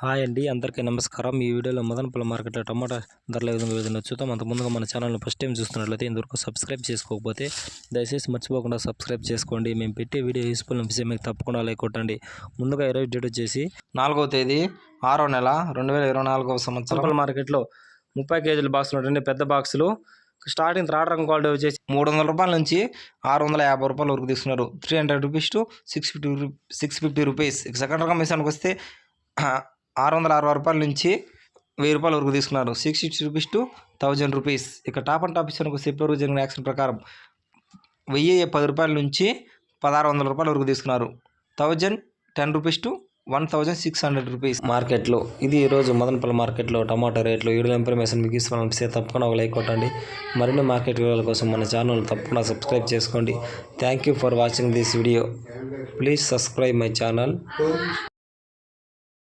Hi అండి, అందరికీ నమస్కారం. ఈ వీడియోలో మదనపల్లి మార్కెట్లో టమాటా ధరల విధంగా చూద్దాం. అంత ముందుగా మన ఛానల్ని ఫస్ట్ టైం చూస్తున్నట్లయితే ఇంతవరకు సబ్స్క్రైబ్ చేసుకోకపోతే దయచేసి మర్చిపోకుండా సబ్స్క్రైబ్ చేసుకోండి. మేము పెట్టే వీడియో యూస్ఫుల్ అనిపిస్తే మీకు తప్పకుండా లైక్ కొట్టండి. ముందుగా ఈరోజు డేట్ వచ్చేసి 4వ తేదీ 6వ నెల 2024వ సంవత్సరం. మార్కెట్లో 30 కేజీల బాక్సులు ఉంటాయండి. పెద్ద బాక్సులు స్టార్టింగ్ థర్డ్ రంగ్ క్వాలిటీ వచ్చేసి 300 రూపాయల నుంచి 650 రూపాయల వరకు తీసుకున్నారు. 300 రూపీస్ టు 650 రూపీస్. ఇక సెకండ్ రకం విషయానికి వస్తే 660 రూపాయల నుంచి 1000 రూపాయల వరకు తీసుకున్నారు. 660 రూపీస్ టు 1000 రూపీస్. ఇక టాప్ అండ్ టాప్ విషయానికి వస్తే ఇప్పటివరకు జరిగిన యాక్షన్ ప్రకారం 1010 రూపాయల నుంచి 1600 రూపాయల వరకు తీసుకున్నారు. 1010 రూపీస్ టు 1600 రూపీస్ మార్కెట్లో. ఇది ఈరోజు మదనపల్లి మార్కెట్లో టమాటా రేట్లు. వీడియో ఇన్ఫర్మేషన్ మీకు ఇష్టమనిపిస్తే తప్పకుండా ఒక లైక్ కొట్టండి. మరిన్ని మార్కెట్ వివరాల కోసం మన ఛానల్ తప్పకుండా సబ్స్క్రైబ్ చేసుకోండి. Thank you for watching this video. Please subscribe my channel.